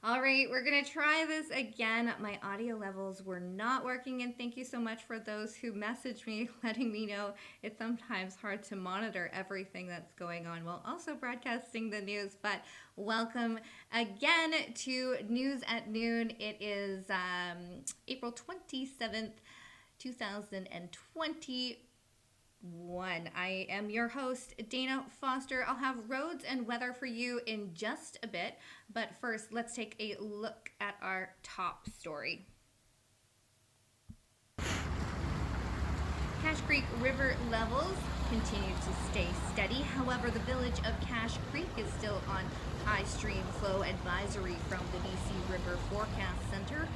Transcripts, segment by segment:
All right, we're going to try this again. My audio levels were not working, and thank you so much for those who messaged me letting me know it's sometimes hard to monitor everything that's going on while also broadcasting the news. But welcome again to News at Noon. It is April 27th, 2020. I am your host, Dana Foster. I'll have roads and weather for you in just a bit, but first, let's take a look at our top story. Cache Creek River levels continue to stay steady. However, the village of Cache Creek is still on high stream flow advisory from the BC River Forecast Center.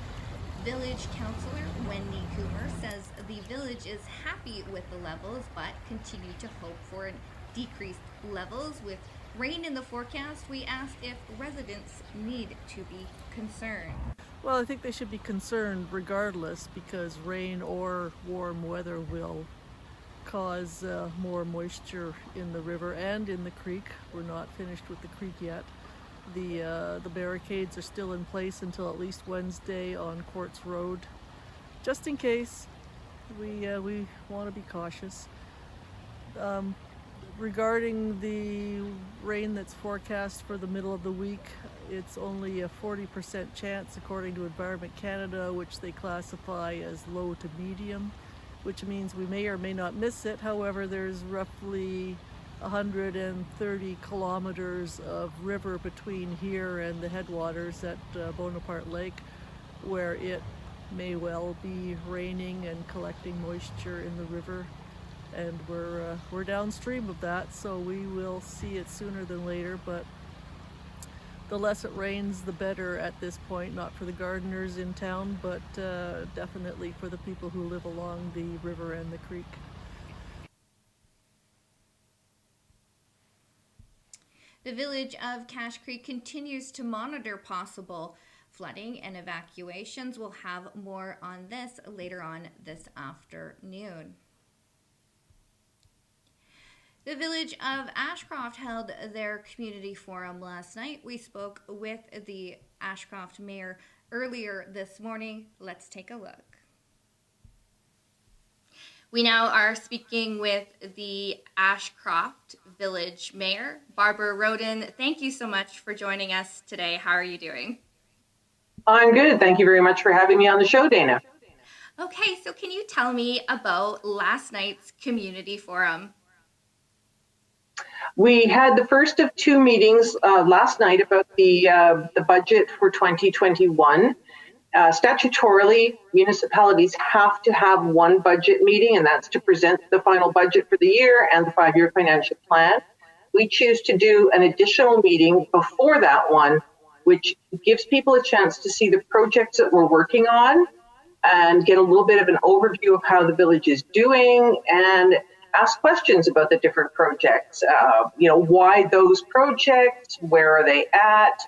Village Councillor Wendy Coomber says the village is happy with the levels, but continue to hope for decreased levels. With rain in the forecast, we asked if residents need to be concerned. Well, I think they should be concerned regardless, because rain or warm weather will cause more moisture in the river and in the creek. We're not finished with the creek yet. The barricades are still in place until at least Wednesday on Quartz Road, just in case. We want to be cautious. Regarding the rain that's forecast for the middle of the week, it's only a 40% chance according to Environment Canada, which they classify as low to medium, which means we may or may not miss it. However, there's roughly 130 kilometers of river between here and the headwaters at Bonaparte Lake, where it may well be raining and collecting moisture in the river, and we're downstream of that, so we will see it sooner than later. But the less it rains, the better at this point, not for the gardeners in town, but definitely for the people who live along the river and the creek. The village of Cache Creek continues to monitor possible flooding and evacuations. We'll have more on this later on this afternoon. The village of Ashcroft held their community forum last night. We spoke with the Ashcroft mayor earlier this morning. Let's take a look. We now are speaking with the Ashcroft Village Mayor, Barbara Roden. Thank you so much for joining us today. How are you doing? I'm good. Thank you very much for having me on the show, Dana. Okay, so can you tell me about last night's community forum? We had the first of two meetings last night about the budget for 2021. Statutorily, municipalities have to have one budget meeting, and that's to present the final budget for the year and the 5-year financial plan. We choose to do an additional meeting before that one, which gives people a chance to see the projects that we're working on and get a little bit of an overview of how the village is doing and ask questions about the different projects. Why those projects, where are they at?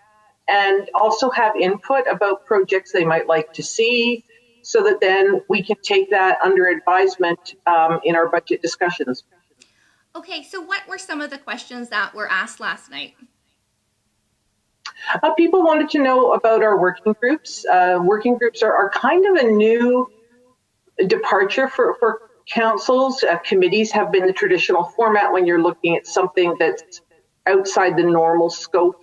And also have input about projects they might like to see, so that then we can take that under advisement in our budget discussions. Okay, so what were some of the questions that were asked last night? People wanted to know about our working groups. Working groups are kind of a new departure for councils. Committees have been the traditional format when you're looking at something that's outside the normal scope.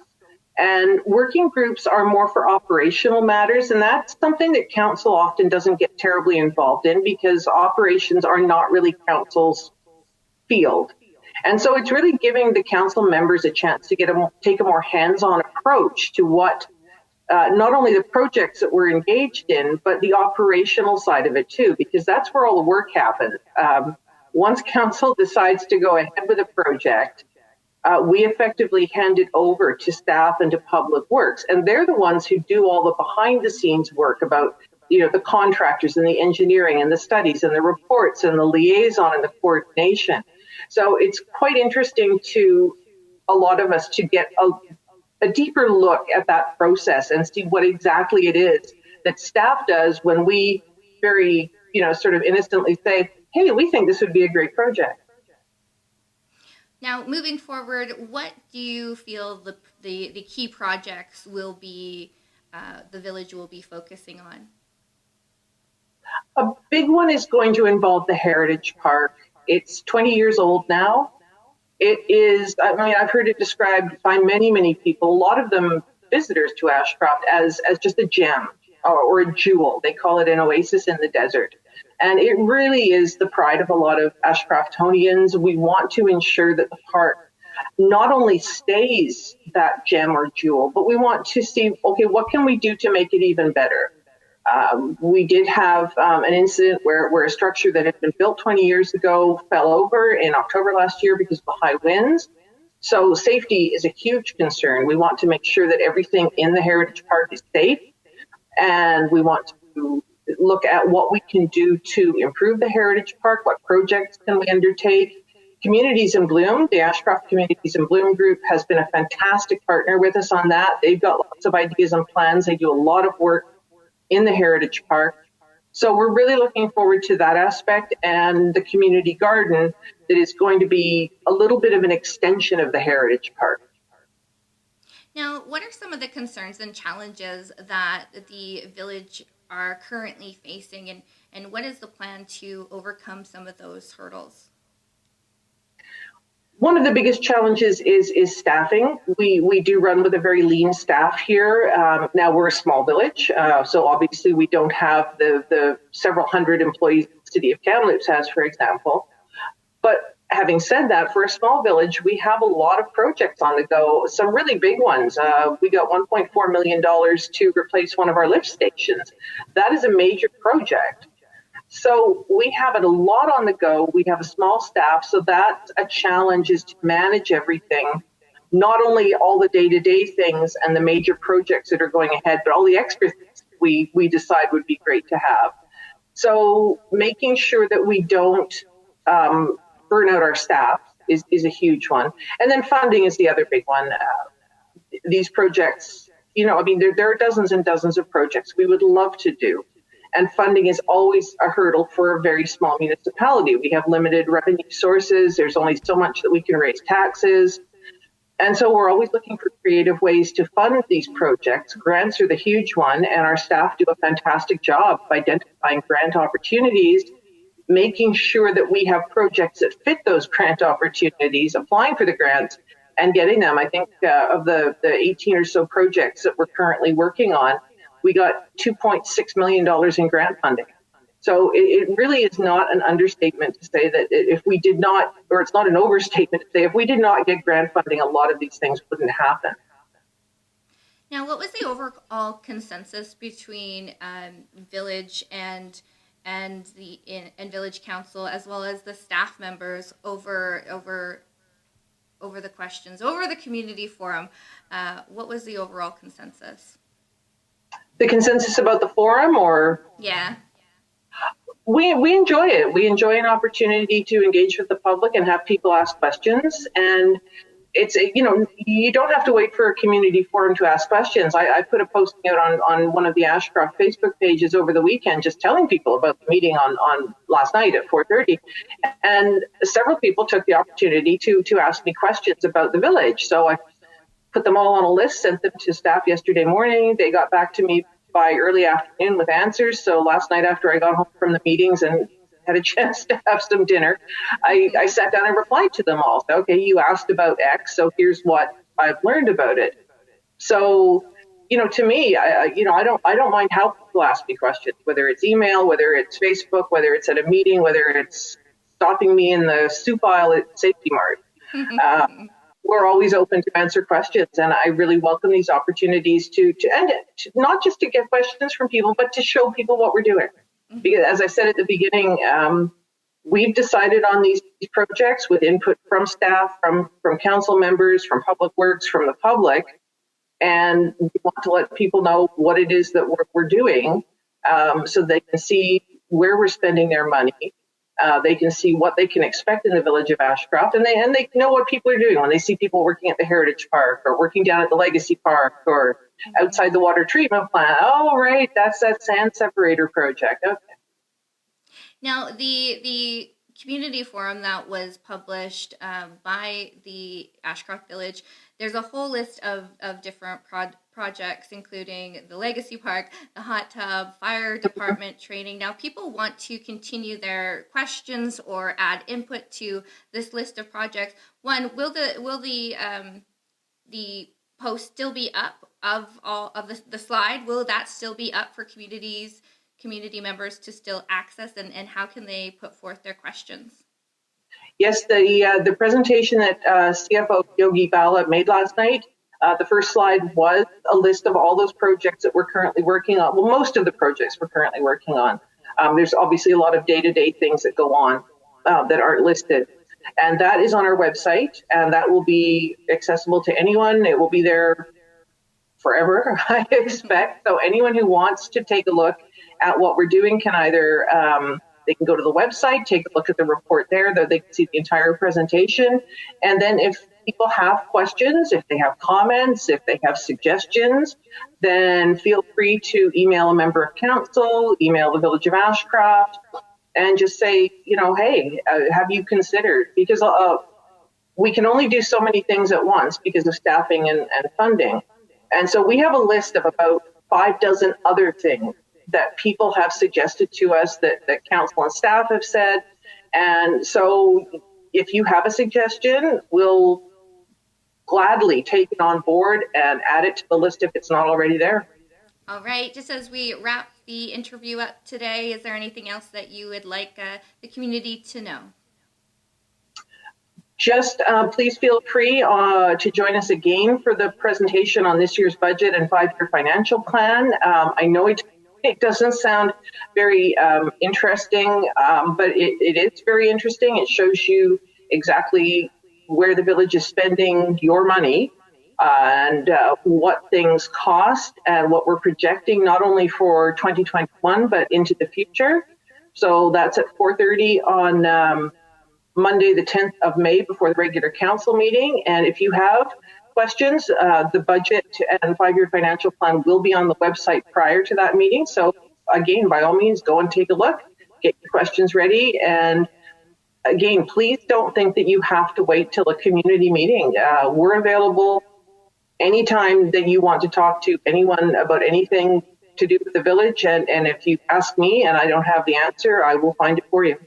And working groups are more for operational matters, and that's something that council often doesn't get terribly involved in, because operations are not really council's field. And so it's really giving the council members a chance to take a more hands-on approach to what not only the projects that we're engaged in, but the operational side of it too, because that's where all the work happens. Once council decides to go ahead with a project, we effectively hand it over to staff and to public works, and they're the ones who do all the behind the scenes work about the contractors and the engineering and the studies and the reports and the liaison and the coordination. So it's quite interesting to a lot of us to get a deeper look at that process and see what exactly it is that staff does when we very sort of innocently say, hey, we think this would be a great project. Now, moving forward, what do you feel the key projects will be the village will be focusing on? A big one is going to involve the Heritage Park. It's 20 years old now. It is, I mean, I've heard it described by many, many people, a lot of them visitors to Ashcroft, as just a gem or a jewel. They call it an oasis in the desert. And it really is the pride of a lot of Ashcroftonians. We want to ensure that the park not only stays that gem or jewel, but we want to see, okay, what can we do to make it even better? We did have an incident where a structure that had been built 20 years ago fell over in October last year because of the high winds. So safety is a huge concern. We want to make sure that everything in the Heritage Park is safe, and we want to look at what we can do to improve the Heritage Park, what projects can we undertake. Communities in Bloom, the Ashcroft Communities in Bloom group has been a fantastic partner with us on that. They've got lots of ideas and plans. They do a lot of work in the Heritage Park. So we're really looking forward to that aspect, and the community garden that is going to be a little bit of an extension of the Heritage Park. Now, what are some of the concerns and challenges that the village are currently facing, and what is the plan to overcome some of those hurdles? One of the biggest challenges is staffing. We do run with a very lean staff here. Now we're a small village, so obviously we don't have the several hundred employees the city of Kamloops has, for example. But having said that, for a small village, we have a lot of projects on the go, some really big ones. We got $1.4 million to replace one of our lift stations. That is a major project. So we have it a lot on the go. We have a small staff, so that's a challenge, is to manage everything, not only all the day-to-day things and the major projects that are going ahead, but all the extra things we decide would be great to have. So making sure that we don't burn out our staff is a huge one. And then funding is the other big one. These projects, you know, I mean, there are dozens and dozens of projects we would love to do. And funding is always a hurdle for a very small municipality. We have limited revenue sources. There's only so much that we can raise taxes. And so we're always looking for creative ways to fund these projects. Grants are the huge one, and our staff do a fantastic job of identifying grant opportunities, making sure that we have projects that fit those grant opportunities, applying for the grants and getting them. I think of the 18 or so projects that we're currently working on, we got $2.6 million in grant funding. So it really is not an understatement to say that if we did not, or it's not an overstatement to say, if we did not get grant funding, a lot of these things wouldn't happen. Now, what was the overall consensus between village and village council, as well as the staff members, over the questions, over the community forum? What was the overall consensus? The consensus about the forum, or? Yeah. We enjoy it. We enjoy an opportunity to engage with the public and have people ask questions. And it's, you know, you don't have to wait for a community forum to ask questions. I put a posting out on one of the Ashcroft Facebook pages over the weekend, just telling people about the meeting on last night at 4:30. And several people took the opportunity to ask me questions about the village. So I put them all on a list, sent them to staff yesterday morning. They got back to me by early afternoon with answers. So last night, after I got home from the meetings and had a chance to have some dinner, I sat down and replied to them all. So, okay, you asked about X, so here's what I've learned about it. So, you know, to me, I don't mind how people ask me questions, whether it's email, whether it's Facebook, whether it's at a meeting, whether it's stopping me in the soup aisle at Safety Mart. We're always open to answer questions, and I really welcome these opportunities to not just to get questions from people, but to show people what we're doing. Because, as I said at the beginning, we've decided on these projects with input from staff, from council members, from public works, from the public, and we want to let people know what it is that we're doing, so they can see where we're spending their money. They can see what they can expect in the village of Ashcroft, and they know what people are doing when they see people working at the Heritage Park or working down at the Legacy Park or outside the water treatment plant. Oh, right, that's that sand separator project. Okay. Now, the community forum that was published by the Ashcroft Village, there's a whole list of different projects, including the Legacy Park, the hot tub, fire department training. Now, people want to continue their questions or add input to this list of projects. One, will the post still be up of all of the slide? Will that still be up for community members to still access, and how can they put forth their questions? Yes, the presentation that CFO Yogi Bala made last night, the first slide was a list of all those projects that we're currently working on. Well, most of the projects we're currently working on. There's obviously a lot of day-to-day things that go on that aren't listed. And that is on our website, and that will be accessible to anyone. It will be there forever, I expect. So anyone who wants to take a look at what we're doing can either, they can go to the website, take a look at the report there, they can see the entire presentation. And then if people have questions, if they have comments, if they have suggestions, then feel free to email a member of council, email the Village of Ashcroft, and just say, hey, have you considered? Because we can only do so many things at once because of staffing and funding. And so we have a list of about 6 other things that people have suggested to us that council and staff have said. And so if you have a suggestion, we'll gladly take it on board and add it to the list if it's not already there. All right. Just as we wrap the interview up today, is there anything else that you would like the community to know? Just please feel free to join us again for the presentation on this year's budget and 5-year financial plan. I know it doesn't sound very interesting, but it is very interesting. It shows you exactly where the village is spending your money and what things cost and what we're projecting not only for 2021 but into the future. So that's at 4:30 on Monday the 10th of May before the regular council meeting. And if you have questions, the budget and 5-year financial plan will be on the website prior to that meeting. So again, by all means, go and take a look, get your questions ready. And again, please don't think that you have to wait till a community meeting. We're available anytime that you want to talk to anyone about anything to do with the village. And if you ask me and I don't have the answer, I will find it for you.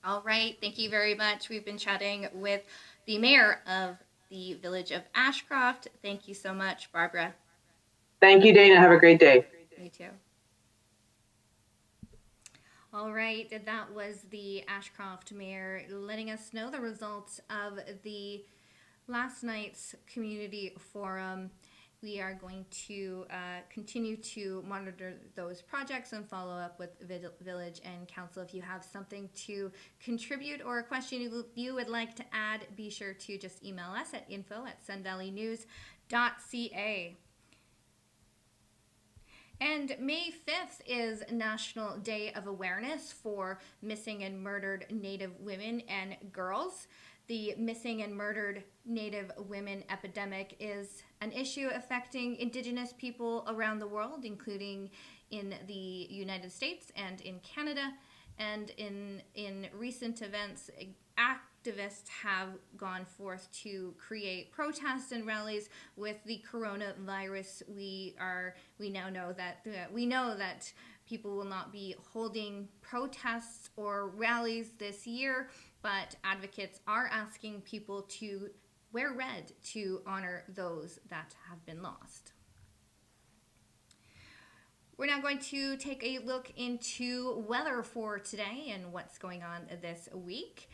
All right. Thank you very much. We've been chatting with the mayor of the Village of Ashcroft. Thank you so much, Barbara. Thank you, Dana. Have a great day. You too. All right. That was the Ashcroft mayor letting us know the results of the last night's community forum. We are going to continue to monitor those projects and follow up with Village and Council. If you have something to contribute or a question you would like to add, be sure to just email us at info@sunvalleynews.ca. And May 5th is National Day of Awareness for Missing and Murdered Native Women and Girls. The missing and murdered Native women epidemic is an issue affecting Indigenous people around the world, including in the United States and in Canada. And in recent events, activists have gone forth to create protests and rallies with the coronavirus. We now know that people will not be holding protests or rallies this year, but advocates are asking people to wear red to honor those that have been lost. We're now going to take a look into weather for today and what's going on this week.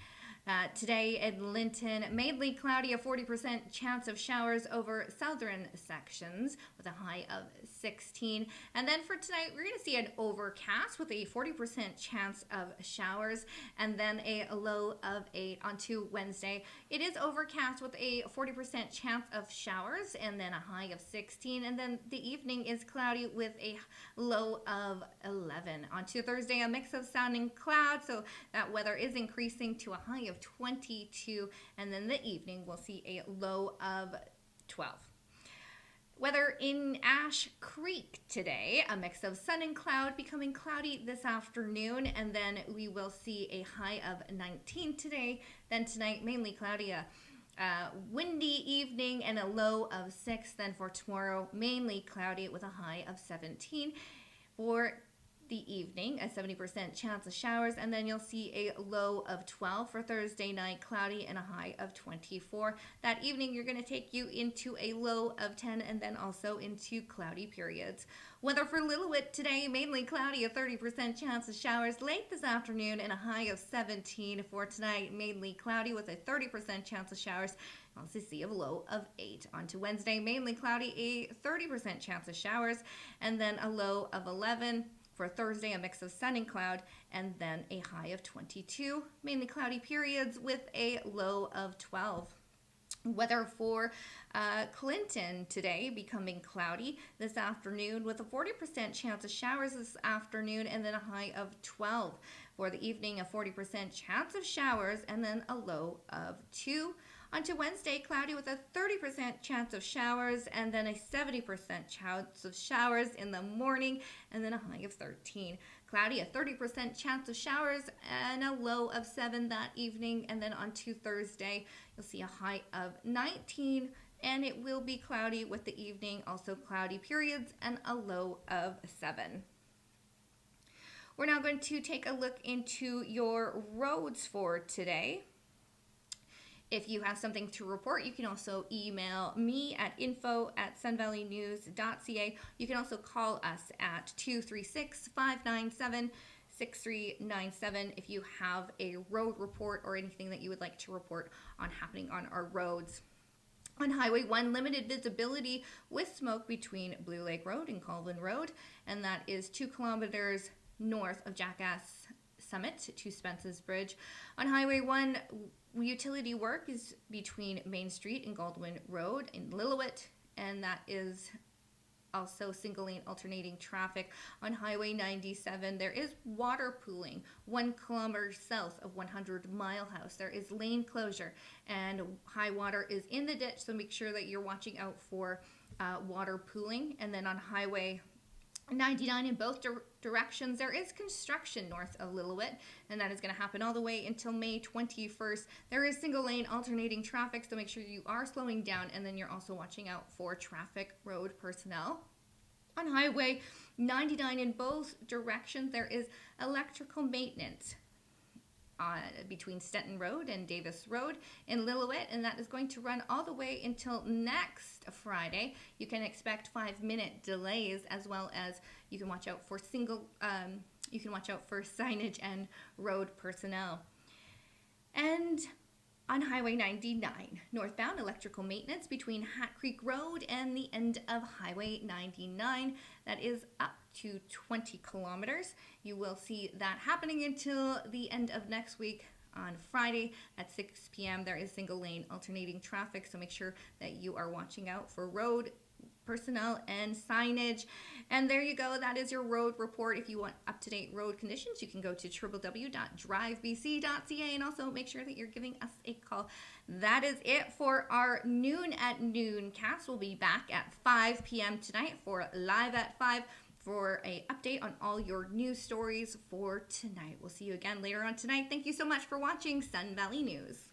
Today in Linton, mainly cloudy, a 40% chance of showers over southern sections with a high of 16. And then for tonight, we're going to see an overcast with a 40% chance of showers and then a low of 8 on Wednesday. It is overcast with a 40% chance of showers and then a high of 16. And then the evening is cloudy with a low of 11. On Thursday, a mix of sun and cloud, so that weather is increasing to a high of 22, and then the evening we'll see a low of 12. Weather in Ash Creek today, a mix of sun and cloud, becoming cloudy this afternoon, and then we will see a high of 19 today. Then tonight, mainly cloudy, windy evening and a low of 6. Then for tomorrow, mainly cloudy with a high of 17. For the evening, a 70% chance of showers, and then you'll see a low of 12 for Thursday night, cloudy and a high of 24. That evening, you're going to take you into a low of 10 and then also into cloudy periods. Weather for Lillooet today, mainly cloudy, a 30% chance of showers late this afternoon and a high of 17. For tonight, mainly cloudy with a 30% chance of showers. Also see a low of 8. On to Wednesday, mainly cloudy, a 30% chance of showers, and then a low of 11. For Thursday, a mix of sun and cloud, and then a high of 22. Mainly cloudy periods with a low of 12. Weather for Clinton today, becoming cloudy this afternoon with a 40% chance of showers this afternoon, and then a high of 12. For the evening, a 40% chance of showers, and then a low of 2. On to Wednesday, cloudy with a 30% chance of showers and then a 70% chance of showers in the morning and then a high of 13. Cloudy, a 30% chance of showers and a low of 7 that evening. And then on to Thursday, you'll see a high of 19 and it will be cloudy with the evening, also cloudy periods and a low of 7. We're now going to take a look into your roads for today. If you have something to report, you can also email me at info@sunvalleynews.ca. You can also call us at 236-597-6397 if you have a road report or anything that you would like to report on happening on our roads. On Highway 1, limited visibility with smoke between Blue Lake Road and Colvin Road, and that is 2 kilometers north of Jackass Summit to Spence's Bridge. On Highway 1, utility work is between Main Street and Goldwyn Road in Lillooet, and that is also single lane alternating traffic. On Highway 97, there is water pooling 1 kilometer south of 100 Mile House. There is lane closure and high water is in the ditch, so make sure that you're watching out for water pooling. And then on Highway 99 in both directions, there is construction north of Lillooet, and that is going to happen all the way until May 21st. There is single lane alternating traffic, so make sure you are slowing down, and then you're also watching out for traffic road personnel. On Highway 99 in both directions, there is electrical maintenance between Stenton Road and Davis Road in Lillooet, and that is going to run all the way until next Friday. You can expect 5-minute delays, as well as you can watch out for signage and road personnel. And on Highway 99, northbound electrical maintenance between Hat Creek Road and the end of Highway 99. That is up to 20 kilometers. You will see that happening until the end of next week. On Friday at 6 p.m. there is single lane alternating traffic, so make sure that you are watching out for road personnel and signage. And there you go, that is your road report. If you want up-to-date road conditions, you can go to www.drivebc.ca and also make sure that you're giving us a call. That is it for our Noon at Noon cast. We'll be back at 5 p.m. tonight for Live at 5 for an update on all your news stories for tonight. We'll see you again later on tonight. Thank you so much for watching Sun Valley News.